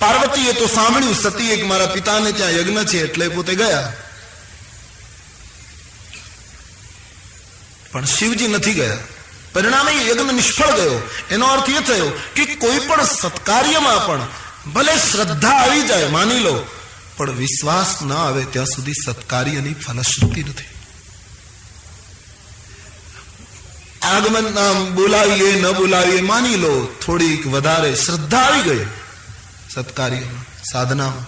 પાર્વતીએ તો સાંભળ્યું સતીએ કે મારા પિતાને ત્યાં યજ્ઞ છે, એટલે પોતે ગયા. પણ શિવજી નથી ગયા. પરિણામે યજ્ઞ નિષ્ફળ ગયો. એનો અર્થ એ થયો કે કોઈ પણ સત્કાર્યમાં પણ ભલે શ્રદ્ધા આવી જાય, માની લો, પણ વિશ્વાસ ન આવે ત્યાં સુધી સત્કાર્યની ફલશ્રુતિ નથી. આગમન બોલાવીએ ન બોલાવીએ, માની લો થોડીક વધારે શ્રદ્ધા આવી ગઈ સત્કાર્યમાં, સાધનામાં,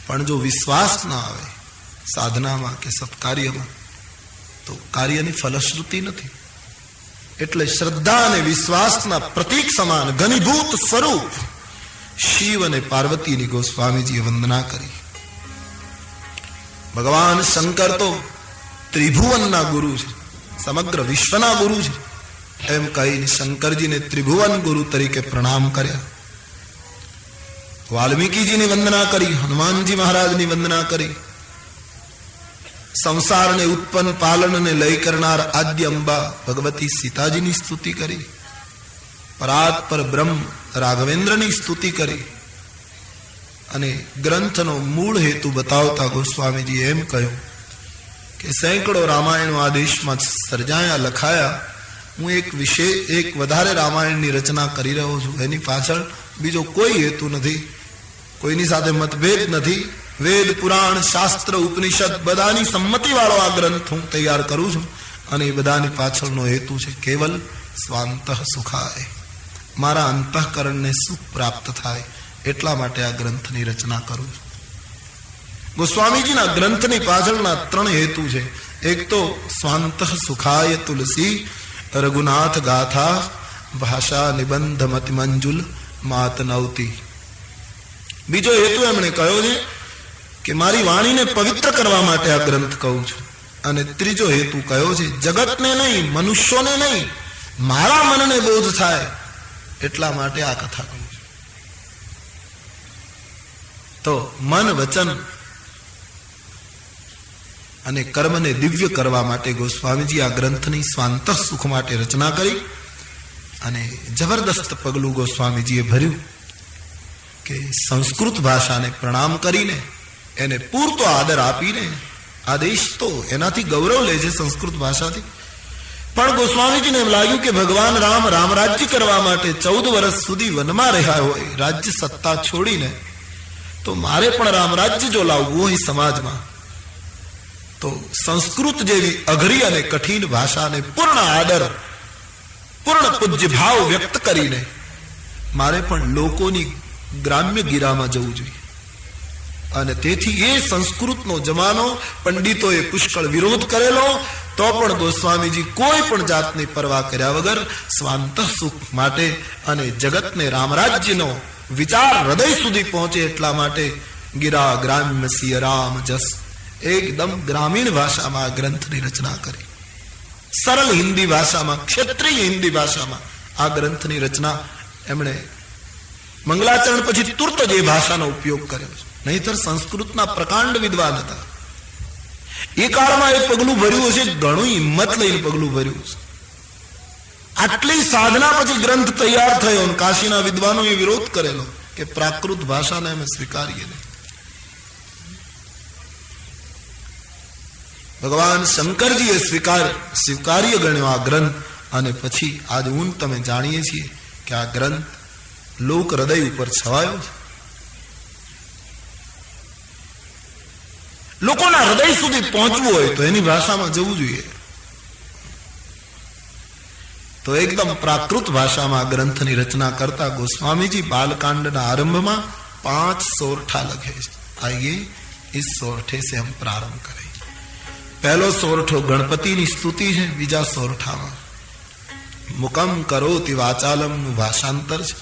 પણ જો વિશ્વાસ ના આવે સાધનામાં કે સત્કાર્યમાં, તો કાર્યની ફલશ્રુતિ નથી. એટલે શ્રદ્ધા અને વિશ્વાસના પ્રતીક સમાન ઘનીભૂત સ્વરૂપ શિવ અને પાર્વતીની ગોસ્વામીજીએ વંદના કરી. ભગવાન શંકર તો ત્રિભુવનના ગુરુ છે, સમગ્ર વિશ્વના ગુરુ છે, એમ કહીને શંકરજીને ત્રિભુવન ગુરુ તરીકે પ્રણામ કર્યા. વાલ્મીકીજીની વંદના કરી, હનુમાનજી મહારાજની વંદના કરી. સંસારને ઉત્પન્ન પાલનને લઈ કરનાર આદ્ય અંબા ભગવતી સીતાજીની સ્તુતિ કરી. પરાત્પર બ્રહ્મ રાઘવેન્દ્રની સ્તુતિ કરી. અને ગ્રંથનો મૂળ હેતુ બતાવતા ગોસ્વામીજી એમ કહ્યું કે સેંકડો રામાયણો આ દેશમાં સર્જાયા, લખાયા. હું એક વધારે રામાયણની રચના કરી રહ્યો છું. એની પાછળ બીજો કોઈ હેતુ નથી, કોઈની સાથે મતભેદ નથી. વેદ, પુરાણ, શાસ્ત્ર, ઉપનિષદ બધાની સંમતિ વાળો આ ગ્રંથ હું તૈયાર કરું છું. અને એ બધાની પાછળનો હેતુ છે કેવલ સ્વાંતઃ સુખાય, મારા અંતઃકરણને સુખ પ્રાપ્ત થાય, એટલા માટે આ ગ્રંથની રચના કરું છું. ગોસ્વામીજીના ગ્રંથની પાછળના 3 હેતુ છે. એક તો સ્વાંતઃ સુખાય તુલસી રઘુનાથ ગાથા ભાષા નિબંધ મતિ મંજુલ માત નવતી. બીજો હેતુ એમણે કહ્યો છે કે મારી વાણીને પવિત્ર કરવા માટે આ ગ્રંથ કહું છું. અને ત્રીજો હેતુ કયો છે, જગતને નહીં, મનુષ્યોને નહીં, મારા મનને બોધ થાય એટલા માટે આ કથા કહું છું. તો મન, વચન અને કર્મને દિવ્ય કરવા માટે ગોસ્વામીજી આ ગ્રંથની સ્વાંતઃ સુખ માટે રચના કરી. અને જબરદસ્ત પગલું ગોસ્વામીજીએ ભર્યું કે સંસ્કૃત ભાષાને પ્રણામ કરીને, એને પૂરતો આદર આપીને, આ દેશ તો એનાથી ગૌરવ લે છે સંસ્કૃત ભાષાથી. પણ ગોસ્વામીજીને એમ લાગ્યું કે ભગવાન રામ રામરાજ્ય કરવા માટે 14 વર્ષ સુધી વનમાં રહ્યા હોય રાજ્ય સત્તા છોડીને, તો મારે પણ રામરાજ્ય જો લાવવું હોય સમાજમાં, તો સંસ્કૃત જેવી અઘરી અને કઠિન ભાષાને પૂર્ણ આદર, પૂર્ણ પૂજ્ય ભાવ વ્યક્ત કરીને મારે પણ લોકોની ગ્રામ્ય ગીરામાં જવું જોઈએ. અને તેથી એ સંસ્કૃતનો જમાનો પંડિતોએ પુષ્કળ વિરોધ કરેલો, તો પણ ગોસ્વામીજી કોઈ પણ જાતની પરવા કર્યા વગર સ્વાંતઃ સુખ માટે અને જગતને રામરાજ્યનો વિચાર હૃદય સુધી પહોંચે એટલા માટે ગિરા ગ્રામ્ય સિય રામ જસ, એકદમ ગ્રામીણ ભાષામાં આ ગ્રંથની રચના કરી. સરળ હિન્દી ભાષામાં, ક્ષેત્રીય હિન્દી ભાષામાં આ ગ્રંથની રચના એમણે મંગલાચરણ પછી તુર્ત જ એ ભાષાનો ઉપયોગ કર્યો છે. નહીતર સંસ્કૃતના પ્રકાંડ વિદ્વાન હતા. એ કાળમાં એ પગલું ભર્યું છે, ઘણું હિંમત લઈને પગલું ભર્યું છે. આટલી સાધના પછી ગ્રંથ તૈયાર થયો અને કાશીના વિદ્વાનોએ વિરોધ કરેલો કે પ્રાકૃત ભાષાને અમે સ્વીકારીએ નહીં. ભગવાન શંકરજીએ સ્વીકાર્ય ગણ્યો આ ગ્રંથ. અને પછી આજ હું તમે જાણીએ છીએ કે આ ગ્રંથ લોક હૃદય ઉપર છવાયો છે. લોકોના હૃદય સુધી પહોંચવું હોય તો એની ભાષામાં જવું જોઈએ. તો એકદમ પ્રાકૃત ભાષામાં ગ્રંથની રચના કરતા ગોસ્વામીજી બાલકાંડના આરંભમાં 5 સોરઠા લખે છે. આइए इस सोरठे से हम प्रारंभ करें. पहलो सोरठो गणपतिની સ્તુતિ છે. બીજા સોરઠામાં મુકમ કરોતિ વાચાલમ નું ભાષાંતર છે.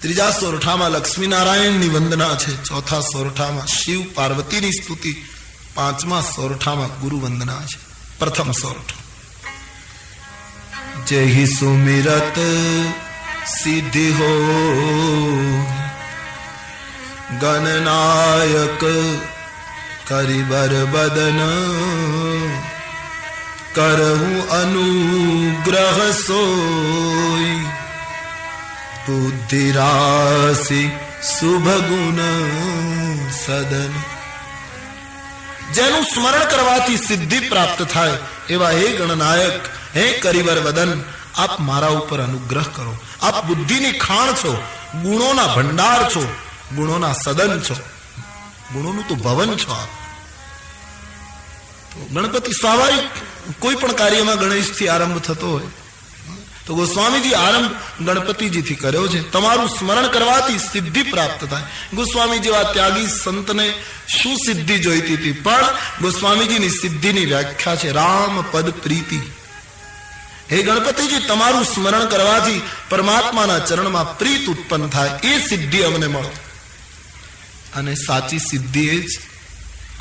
ત્રીજા સોરઠામાં લક્ષ્મીનારાયણની વંદના છે. ચોથા સોરઠામાં શિવ પાર્વતીની સ્તુતિ. પાંચમા સોરઠામાં ગુરુ વંદના છે. પ્રથમ સોરઠો જય સુમિરત સિદ્ધિ હો ગણનાયક કરિબર બદન કરહું અનુગ્રહ સોય બુદ્ધિ રાશિ શુભ ગુણ સદન. જેનું સ્મરણ કરવાથી સિદ્ધિ પ્રાપ્ત થાય એવા હે ગણનાયક, હે કરિવર વદન, આપ મારા ઉપર અનુગ્રહ કરો. આપ બુદ્ધિની ખાણ છો, ગુણોના ભંડાર છો, ગુણોના સદન છો, ગુણોનું તો ભવન છો આપ. તો ગણપતિ સ્વાભાવિક કોઈ પણ કાર્યમાં ગણેશથી આરંભ થતો હોય તો ગોસ્વામીજી આરંભ ગણપતિજીથી કર્યો છે. તમારું સ્મરણ કરવાથી સિદ્ધિ પ્રાપ્ત થાય. ગોસ્વામી જેવા ત્યાગી સંતને શું સિદ્ધિ જોઈતી હતી, પણ ગોસ્વામીજીની સિદ્ધિની વ્યાખ્યા છે રામ પદ પ્રીતિ. હે ગણપતિજી, તમારું સ્મરણ કરવાથી પરમાત્માના ચરણમાં પ્રીત ઉત્પન્ન થાય, એ સિદ્ધિ અમને મળો. અને સાચી સિદ્ધિ એ જ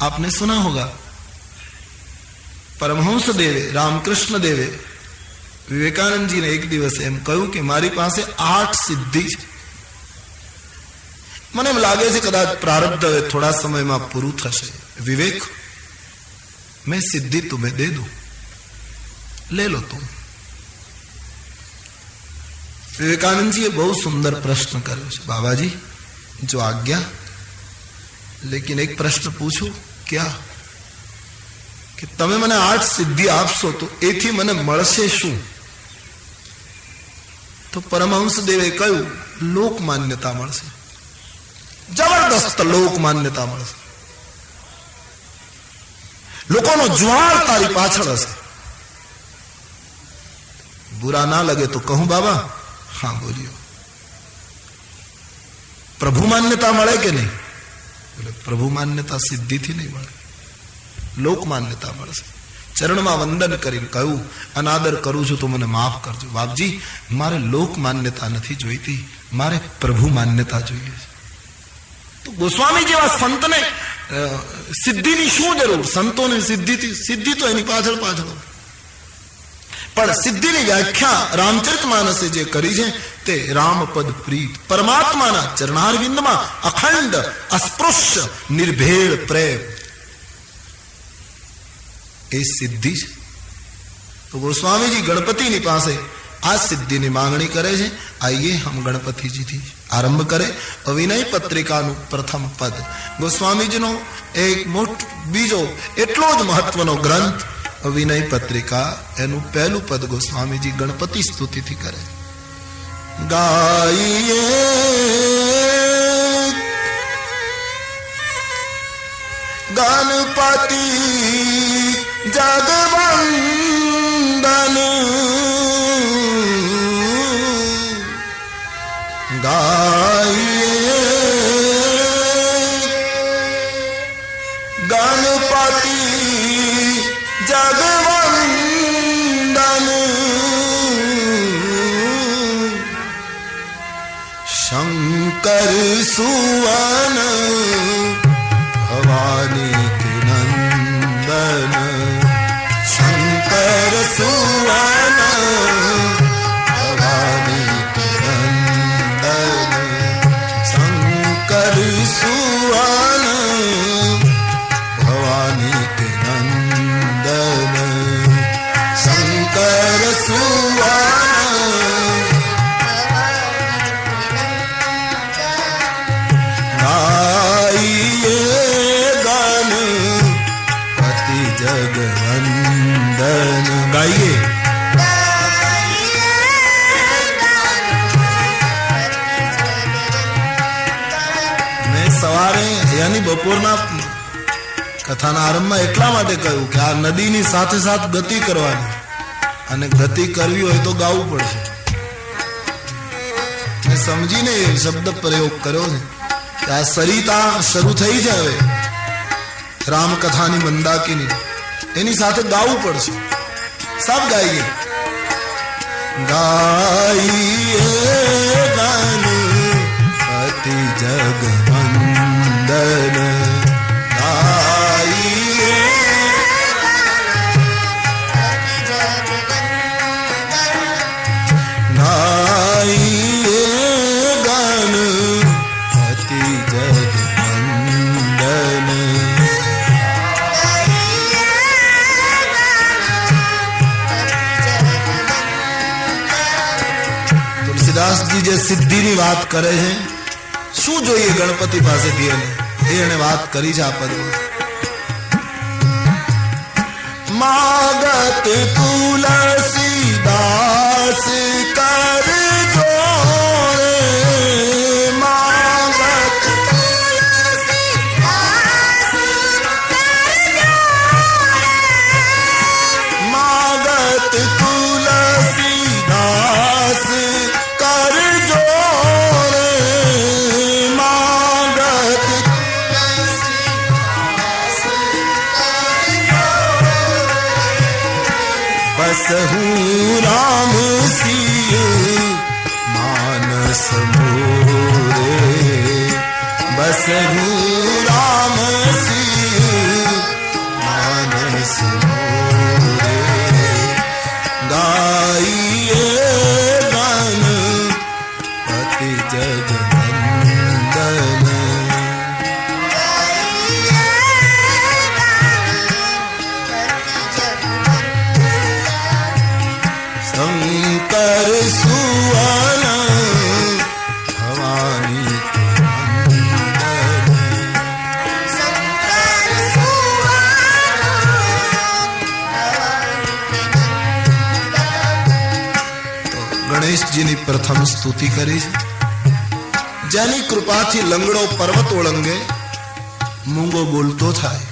આપને સુના હોગા, પરમહંસ દેવે રામકૃષ્ણ દેવે વિવેકાનંદજીને એક દિવસ એમ કહ્યું કે મારી પાસે 8 સિદ્ધિ છે. મને એમ લાગે છે કદાચ પ્રારબ્ધ હવે થોડા સમયમાં પૂરું થશે. વિવેક, મેં સિદ્ધિ તુમ્हें दे दूं, ले लो तुम. विवेकानंद બહુ સુંદર પ્રશ્ન કર્યો છે. બાબાજી જો આજ્ઞા, લેકિન એક પ્રશ્ન પૂછું. ક્યાં? કે તમે મને 8 સિદ્ધિ આપશો તો એથી મને મળશે શું? તો પરમહંસ દેવે કહ્યું લોક માન્યતા મળશે, જબરદસ્ત લોક માન્યતા મળશે. લોકોનો જ્વાળ તારી પાછળ હશે. बुरा ना लगे तो कहूं बाबा? हाँ बोलियो. प्रभु मान्यता મળે કે નહીં? બોલે પ્રભુ માન્યતા સિદ્ધિથી નહીં મળે, લોક માન્યતા મળશે. ચરણમાં વંદન કરીને કહ્યું અનાદર કરું છું તો મને માફ કરજો બાપજી, મારે લોક માન્યતા નથી જોઈતી, મારે પ્રભુ માન્યતા જોઈએ છે. તો ગોસ્વામી જેવા સંતને સિદ્ધિની શું જરૂર? સંતોને સિદ્ધિ તો એની પાછળ પાછળ. પણ સિદ્ધિની વ્યાખ્યા રામચરિતમાનસે જે કરી છે તે રામપદ પ્રીત, પરમાત્માના ચરણારવિંદમાં અખંડ અસ્પૃશ્ય નિર્ભેળ પ્રેમ, એ સિદ્ધિ છે. તો ગોસ્વામીજી ગણપતિની પાસે આ સિદ્ધિની માંગણી કરે છે. આઈએ હમ ગણપતિજીથી આરંભ કરે. અવિનય પત્રિકાનું પ્રથમ પદ ગોસ્વામીજીનો એક મોટો બીજો એટલો જ મહત્વનો ગ્રંથ અવિનય પત્રિકા, એનું પહેલું પદ ગોસ્વામીજી ગણપતિ સ્તુતિથી કરે. ગાઈએ ગણપતિ જગવંદન, ગાઈએ ગણપતિ જગવંદન, શંકર સુવન ભવાની કે નંદન, શંકર સુવન ભવાની કે નંદન, શંકર સુવન ભવાની કે નંદન, શંકર સુવન. જગવંદન ગાઈએ. મેં સવારે યાની બપોરના કથાના આરંભમાં એટલા માટે કહ્યું કે આ નદીની સાથે સાથે ગતિ કરવાની, અને ગતિ કરવી હોય તો ગાવું પડશે. મેં સમજીને શબ્દ પ્રયોગ કર્યો છે કે આ સરિતા શરૂ થઈ છે હવે રામકથાની મંદાકીની, એની સાથે ગાવું પડશે. સબ ગાઈએ. ગાઈએ ગણપતિ જગવંદન, ગાઈએ ગાઈએ ગણપતિ જગવંદન. દાસજી જે સિદ્ધિની વાત કરે છે શું જોઈએ ગણપતિ પાસેથી એને વાત કરી છે આ પદમાં. માગત તુલસીદાસ કર જોરે, માગત તુલસીદાસ કર જોરે, માગત તુલસીદાસ કર જોરે, માગત તુલસીદાસ બસહુ રામ સિંહ માનસ મોરે, બસહુ રામ સિંહ માનસ મોરે, ગાઈએ ગાન પતિ જગવંદન, શંકર સુવન ભવાની શંકર તો ગણેશજીની પ્રથમ સ્તુતિ કરી છે. જેની કૃપાથી લંગડો પર્વત ઓળંગે, મૂંગો બોલતો થાય,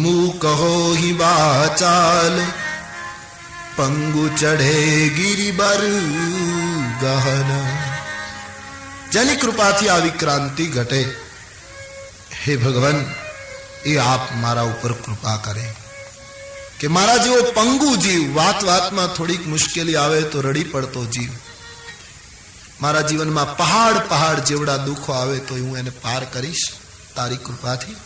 મું કહો હિ વાચાલ પંગુ ચઢે ગિરિબર ગહન. જેની કૃપાથી આવી ક્રાંતિ ઘટે, હે ભગવાન એ આપ મારા ઉપર કૃપા કરે કે મારા જેવો પંગુ જીવ, વાત વાતમાં થોડીક મુશ્કેલી આવે તો રડી પડતો જીવ, મારા જીવનમાં પહાડ જેવડા દુઃખો આવે તો હું એને પાર કરીશ તારી કૃપાથી.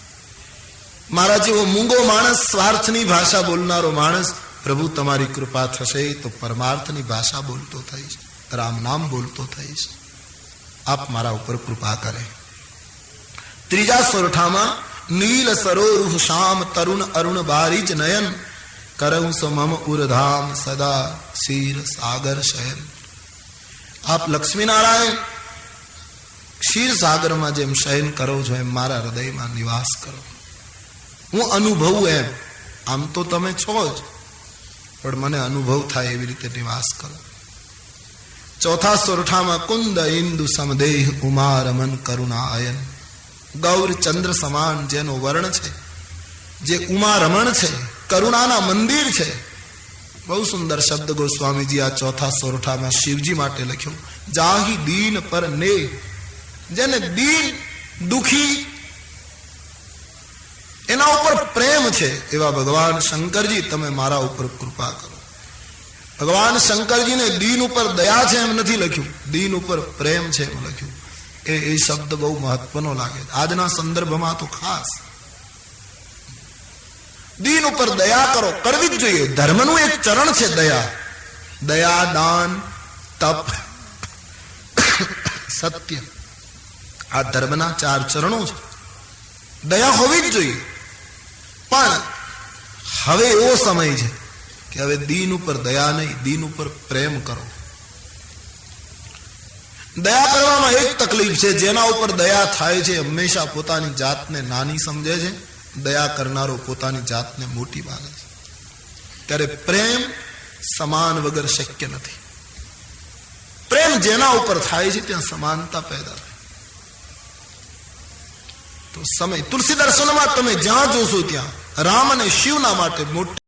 મારા જેવો મૂંગો માણસ, સ્વાર્થની ભાષા બોલનારો માણસ, પ્રભુ તમારી કૃપા થશે તો પરમાર્થની ભાષા બોલતો થઈશ, રામ નામ બોલતો થઈશ. આપ મારા ઉપર કૃપા કરે. ત્રીજા સોરઠામાં નીલ સરોરુહ શ્યામ તરુણ અરુણ બારીજ નયન, કરઉં સો મમ ઉરધામ સદા ક્ષીર સાગર શયન. આપ લક્ષ્મીનારાયણ ક્ષીર સાગરમાં જેમ શયન કરો છો એમ મારા હૃદયમાં નિવાસ કરો. હું અનુભવું એમ, આમ તો તમે છો જ, પણ મને અનુભવ થાય એવી રીતે નિવાસ કરો. ચોથા સોરઠામાં કુંદ ઇન્દુ સમદેહ ઉમા રમન કરુણા અયન. ગૌર ચંદ્ર સમાન જેનો વર્ણ છે, જે ઉમા રમણ છે, કરુણાના મંદિર છે. બહુ સુંદર શબ્દ ગોસ્વામીજી આ ચોથા સોરઠામાં શિવજી માટે લખ્યો. જાહી દીન પર ને, જેને દીન દુખી એના ઉપર પ્રેમ છે એવા ભગવાન શંકરજી તમે મારા ઉપર કૃપા કરો. ભગવાન શંકરજીને દીન ઉપર દયા છે એમ નથી લખ્યું, દીન ઉપર પ્રેમ છે એમ લખ્યું. એ શબ્દ બહુ મહત્વનો લાગે આજના સંદર્ભમાં તો ખાસ. દીન ઉપર દયા કરો, કરવી જ જોઈએ. ધર્મનું એક ચરણ છે દયા. દયા, દાન, તપ, સત્ય, આ ધર્મના 4 ચરણો છે. દયા હોવી જ જોઈએ. પણ હવે એવો સમય છે કે હવે દીન ઉપર દયા નહીં, દીન ઉપર પ્રેમ કરો. દયા કરવામાં એક તકલીફ છે, જેના ઉપર દયા થાય છે હંમેશા પોતાની જાતને નાની સમજે છે, દયા કરનારો પોતાની જાતને મોટી માને છે. ત્યારે પ્રેમ સમાન વગર શક્ય નથી. પ્રેમ જેના ઉપર થાય છે ત્યાં સમાનતા પેદા થાય. તો સમય તુલસી દર્શનમાં તમે જ્યાં જોશો ત્યાં રામ અને શિવના માટે મોટી